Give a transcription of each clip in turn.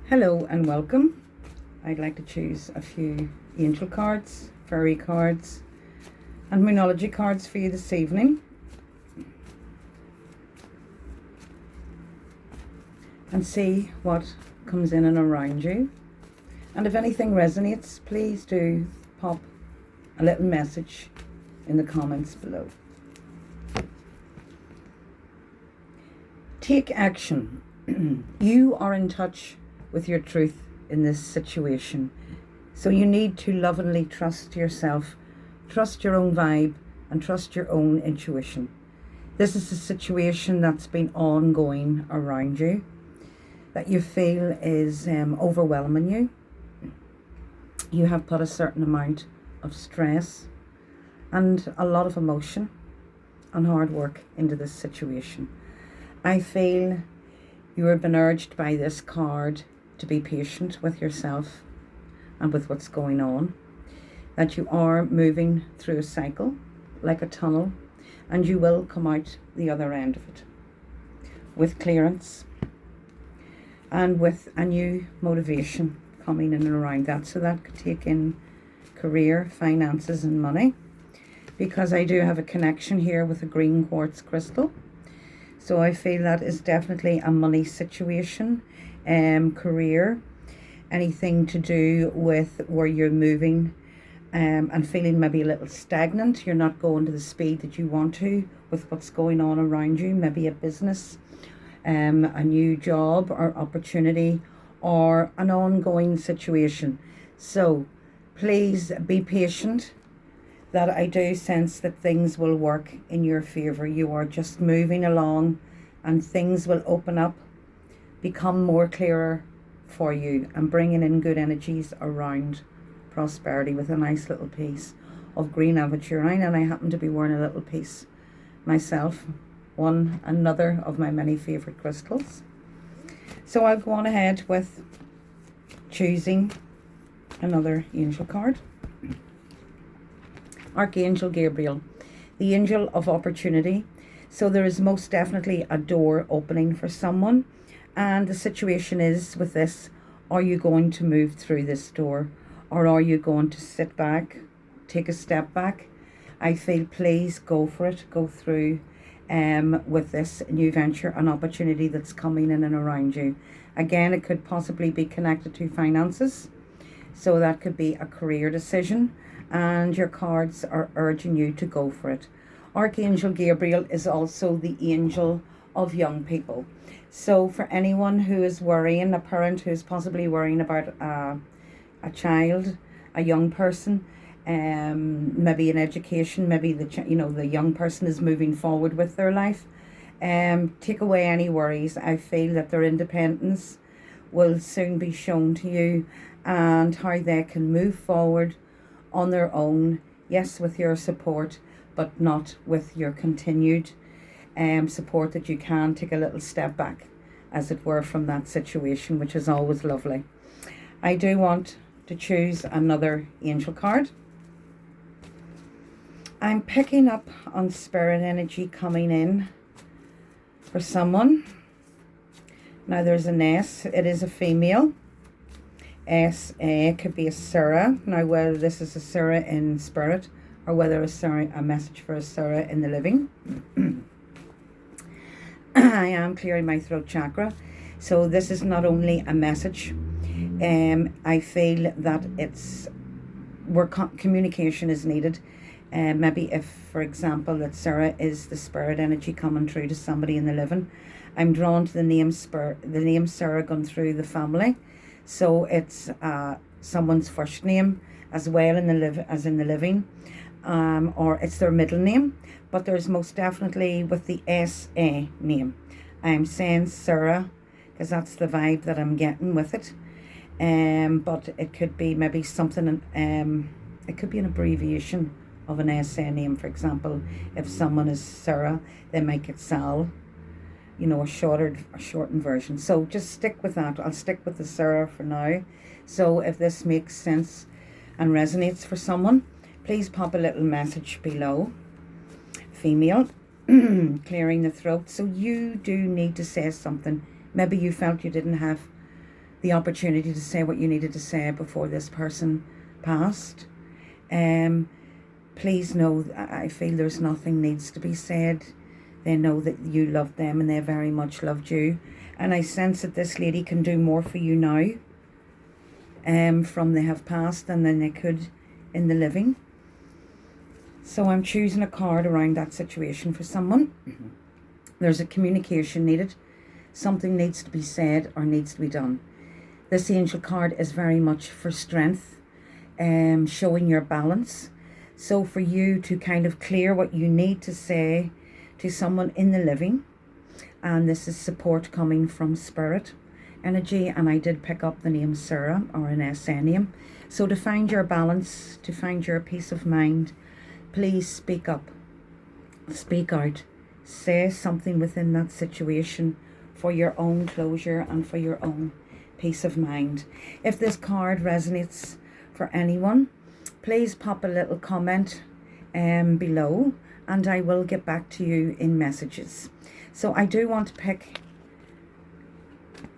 Hello and welcome. I'd like to choose a few angel cards, fairy cards, and moonology cards for you this evening. And see what comes in and around you. And if anything resonates, please do pop a little message in the comments below. Take action. You are in touch with your truth in this situation. So you need to lovingly trust yourself, trust your own vibe, and trust your own intuition. This is a situation that's been ongoing around you, that you feel is overwhelming you. You have put a certain amount of stress and a lot of emotion and hard work into this situation. I feel you have been urged by this card to be patient with yourself and with what's going on, that you are moving through a cycle like a tunnel, and you will come out the other end of it with clearance and with a new motivation coming in and around that. So that could take in career, finances and money, because I do have a connection here with a green quartz crystal. So I feel that is definitely a money situation, career, anything to do with where you're moving and feeling maybe a little stagnant. You're not going to the speed that you want to with what's going on around you. Maybe a business, a new job or opportunity, or an ongoing situation. So please be patient. That I do sense that things will work in your favour. You are just moving along and things will open up, become more clearer for you, and bringing in good energies around prosperity with a nice little piece of green aventurine. And I happen to be wearing a little piece myself, another of my many favourite crystals. So I'll go on ahead with choosing another angel card. Archangel Gabriel, the angel of opportunity. So there is most definitely a door opening for someone, and the situation is with this: are you going to move through this door, or are you going to sit back, take a step back? I feel please go for it, go through with this new venture and opportunity that's coming in and around you. Again, it could possibly be connected to finances, so that could be a career decision, and your cards are urging you to go for it. Archangel Gabriel is also the angel of young people. So for anyone who is worrying, a parent who is possibly worrying about a child, a young person, maybe in education, maybe the young person is moving forward with their life, take away any worries. I feel that their independence will soon be shown to you, and how they can move forward on their own, yes, with your support, but not with your continued support, that you can take a little step back, as it were, from that situation, which is always lovely. I do want to choose another angel card. I'm picking up on spirit energy coming in for someone. Now there's an S, it is a female. S.A. could be a Sarah. Now whether this is a Sarah in spirit or whether a message for a Sarah in the living. I am clearing my throat chakra. So this is not only a message. I feel that it's where communication is needed. Maybe if, for example, that Sarah is the spirit energy coming through to somebody in the living. I'm drawn to the name Sarah going through the family. So it's someone's first name as well as in the living, or it's their middle name. But there's most definitely with the S.A. name. I'm saying Sarah because that's the vibe that I'm getting with it. But it could be maybe something. It could be an abbreviation of an S.A. name. For example, if someone is Sarah, they might get Sal. A shortened version. So just stick with that. I'll stick with the Sarah for now. So if this makes sense and resonates for someone, please pop a little message below. Female, clearing the throat. So you do need to say something. Maybe you felt you didn't have the opportunity to say what you needed to say before this person passed. Please know, I feel there's nothing needs to be said. They know that you loved them and they very much loved you. And I sense that this lady can do more for you now from they have passed than they could in the living. So I'm choosing a card around that situation for someone. There's a communication needed. Something needs to be said or needs to be done. This angel card is very much for strength, showing your balance. So for you to kind of clear what you need to say to someone in the living. And this is support coming from spirit energy. And I did pick up the name Sarah, or an SN name. So to find your balance, to find your peace of mind, please speak up, speak out, say something within that situation for your own closure and for your own peace of mind. If this card resonates for anyone, please pop a little comment below and I will get back to you in messages. So I do want to pick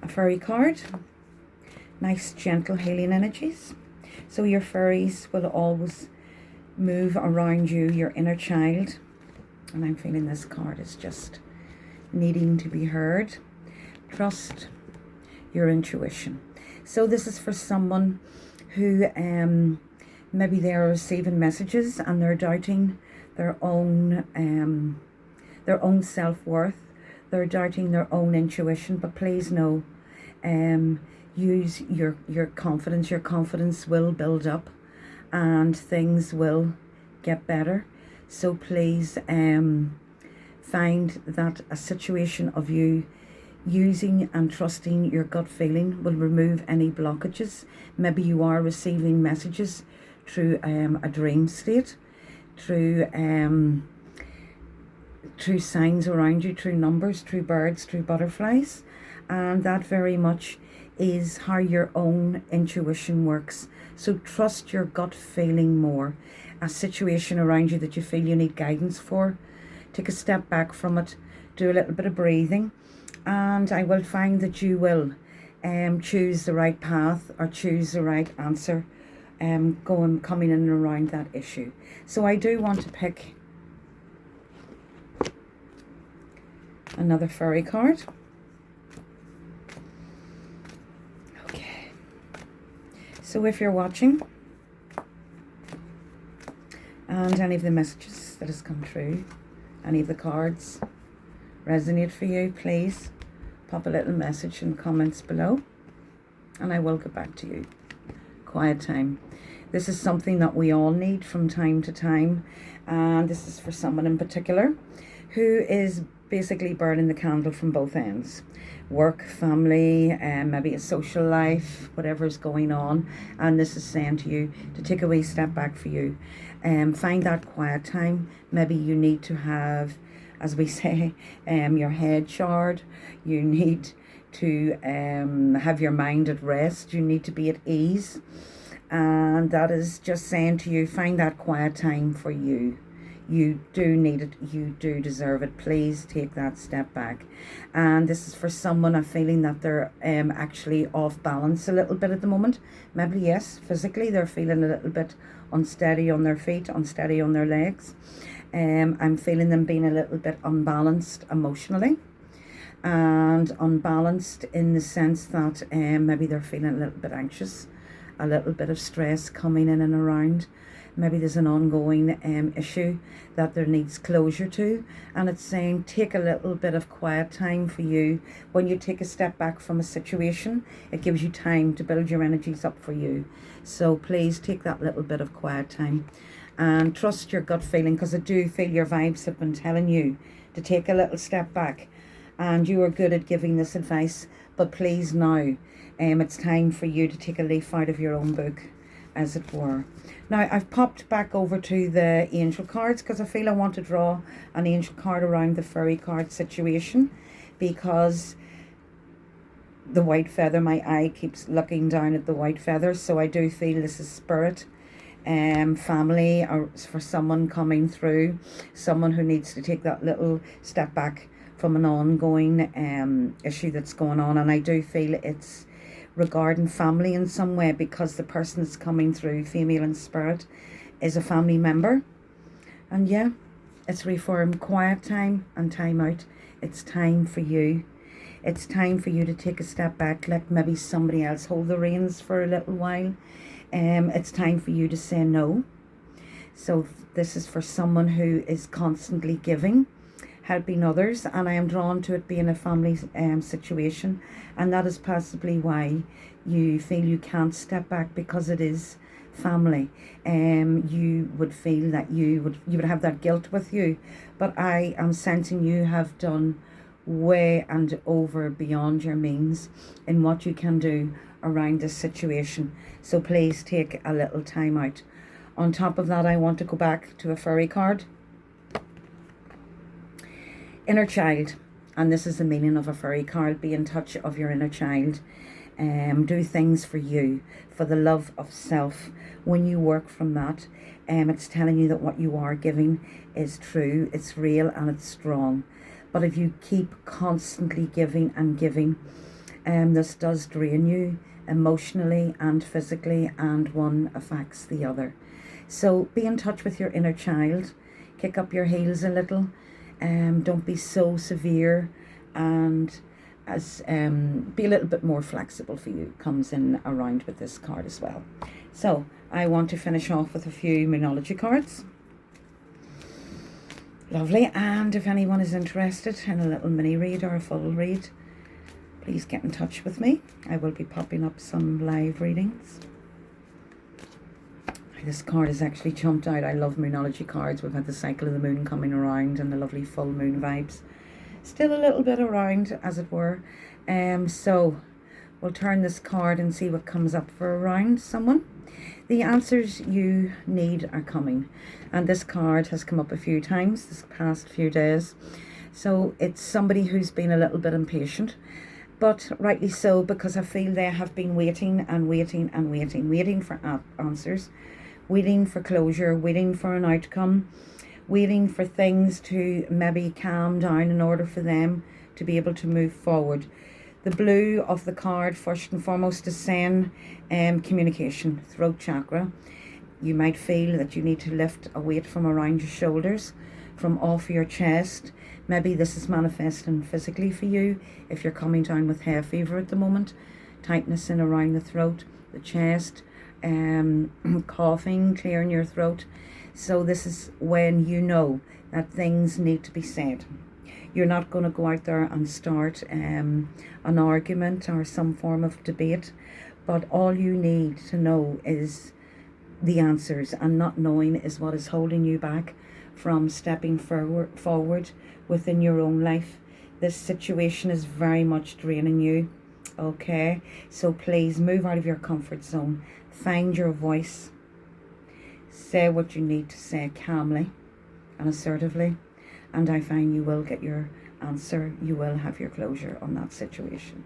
a fairy card. Nice gentle healing energies. So your fairies will always move around you, your inner child. And I'm feeling this card is just needing to be heard. Trust your intuition. So this is for someone who maybe they're receiving messages and they're doubting their own self-worth. They're doubting their own intuition. But please know, use your confidence. Your confidence will build up and things will get better. So please find that a situation of you using and trusting your gut feeling will remove any blockages. Maybe you are receiving messages through a dream state, through signs around you, through numbers, through birds, through butterflies. And that very much is how your own intuition works. So trust your gut feeling more. A situation around you that you feel you need guidance for, take a step back from it, do a little bit of breathing, and I will find that you will choose the right path or choose the right answer coming in and around that issue. So I do want to pick another fairy card. Okay. So if you're watching and any of the messages that has come through, any of the cards resonate for you, please pop a little message in the comments below and I will get back to you. Quiet time. This is something that we all need from time to time, and this is for someone in particular who is basically burning the candle from both ends. Work, family, maybe a social life, whatever's going on, and this is saying to you to take a wee step back for you. Find that quiet time. Maybe you need to have, as we say, your head showered. You need to have your mind at rest. You need to be at ease. And that is just saying to you, find that quiet time for you. You do need it. You do deserve it. Please take that step back. And this is for someone, I'm feeling that they're actually off balance a little bit at the moment. Maybe, yes, physically they're feeling a little bit unsteady on their feet, unsteady on their legs. I'm feeling them being a little bit unbalanced emotionally. And unbalanced in the sense that maybe they're feeling a little bit anxious, a little bit of stress coming in and around. Maybe there's an ongoing issue that there needs closure to, and it's saying take a little bit of quiet time for you. When you take a step back from a situation, it gives you time to build your energies up for you. So please take that little bit of quiet time and trust your gut feeling, because I do feel your vibes have been telling you to take a little step back, and you are good at giving this advice. But please now, it's time for you to take a leaf out of your own book, as it were. Now, I've popped back over to the angel cards because I feel I want to draw an angel card around the fairy card situation, because the white feather, my eye keeps looking down at the white feather. So I do feel this is spirit, family, or for someone coming through, someone who needs to take that little step back from an ongoing issue that's going on. And I do feel it's regarding family in some way, because the person that's coming through, female in spirit, is a family member. And yeah, it's reform, quiet time and time out. It's time for you. It's time for you to take a step back, let maybe somebody else hold the reins for a little while. It's time for you to say no. So this is for someone who is constantly giving, helping others, and I am drawn to it being a family situation, and that is possibly why you feel you can't step back, because it is family. You would feel that you would have that guilt with you, but I am sensing you have done way and over beyond your means in what you can do around this situation. So please take a little time out. On top of that, I want to go back to a fairy card. Inner child, and this is the meaning of a fairy card. Be in touch of your inner child. Do things for you, for the love of self. When you work from that, it's telling you that what you are giving is true, it's real, and it's strong. But if you keep constantly giving and giving, this does drain you emotionally and physically, and one affects the other. So be in touch with your inner child. Kick up your heels a little. Don't be so severe, and as be a little bit more flexible for you comes in around with this card as well. So I want to finish off with a few Moonology cards. Lovely. And if anyone is interested in a little mini read or a full read, please get in touch with me. I will be popping up some live readings. This card is actually jumped out. I love Moonology cards. We've had the cycle of the moon coming around and the lovely full moon vibes. Still a little bit around, as it were. So we'll turn this card and see what comes up for around someone. The answers you need are coming. And this card has come up a few times this past few days. So it's somebody who's been a little bit impatient. But rightly so, because I feel they have been waiting and waiting and waiting. Waiting for answers. Waiting for closure. Waiting for an outcome. Waiting for things to maybe calm down in order for them to be able to move forward. The blue of the card, first and foremost, is saying communication, throat chakra. You might feel that you need to lift a weight from around your shoulders, from off your chest. Maybe this is manifesting physically for you if you're coming down with hay fever at the moment. Tightness in around the throat, the chest, coughing, clearing your throat. So this is when you know that things need to be said. You're not going to go out there and start an argument or some form of debate, but all you need to know is the answers, and not knowing is what is holding you back from stepping forward within your own life. This situation is very much draining you, okay? So please move out of your comfort zone. Find your voice. Say what you need to say calmly and assertively, and I find you will get your answer. You will have your closure on that situation.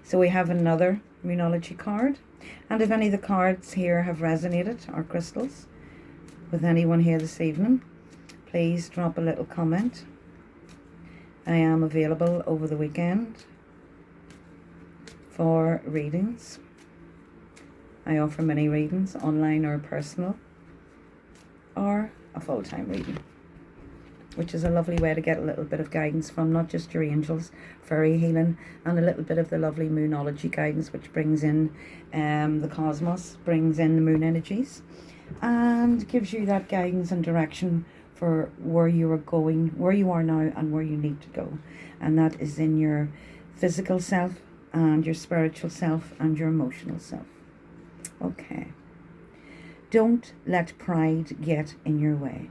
So we have another Moonology card, and if any of the cards here have resonated, or crystals, with anyone here this evening, please drop a little comment. I am available over the weekend for readings. I offer many readings, online or personal, or a full-time reading, which is a lovely way to get a little bit of guidance from not just your angels, fairy healing, and a little bit of the lovely Moonology guidance, which brings in the cosmos, brings in the moon energies, and gives you that guidance and direction for where you are going, where you are now, and where you need to go. And that is in your physical self, and your spiritual self, and your emotional self. Okay. Don't let pride get in your way.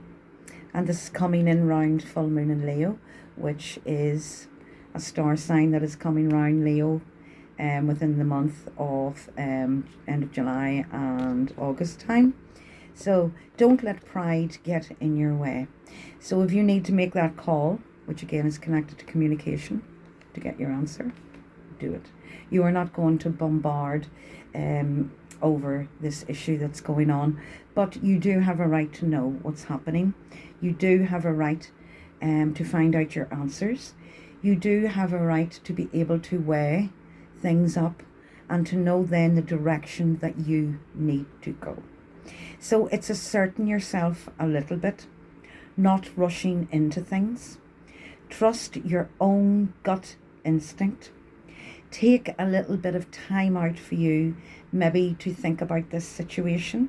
And this is coming in round full moon in Leo, which is a star sign that is coming round Leo within the month of end of July and August time. So don't let pride get in your way. So if you need to make that call, which again is connected to communication, to get your answer, do it. You are not going to bombard over this issue that's going on, but you do have a right to know what's happening. You do have a right to find out your answers. You do have a right to be able to weigh things up and to know then the direction that you need to go. So it's asserting yourself a little bit, not rushing into things. Trust your own gut instinct. Take a little bit of time out for you, maybe to think about this situation,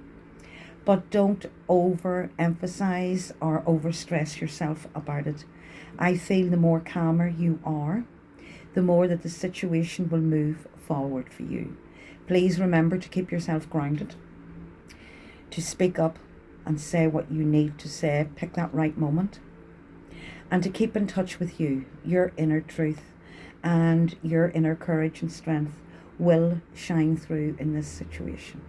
but don't overemphasize or overstress yourself about it. I feel the more calmer you are, the more that the situation will move forward for you. Please remember to keep yourself grounded, to speak up and say what you need to say, pick that right moment, and to keep in touch with you, your inner truth, and your inner courage and strength will shine through in this situation.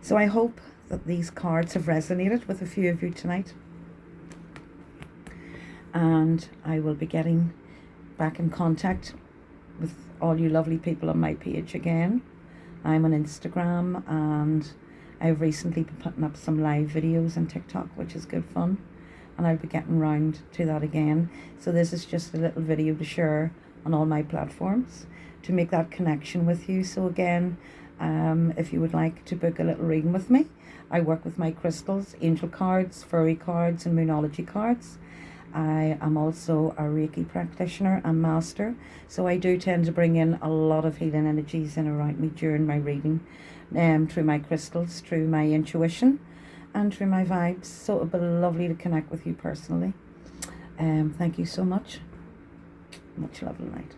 So I hope that these cards have resonated with a few of you tonight. And I will be getting back in contact with all you lovely people on my page again. I'm on Instagram, and I've recently been putting up some live videos on TikTok, which is good fun. And I'll be getting round to that again. So this is just a little video to share on all my platforms to make that connection with you. So again, if you would like to book a little reading with me, I work with my crystals, angel cards, fairy cards, and moonology cards. I am also a Reiki practitioner and master, so I do tend to bring in a lot of healing energies in around me during my reading, through my crystals, through my intuition, and through my vibes. So it would be lovely to connect with you personally. Thank you so much. Much love and light.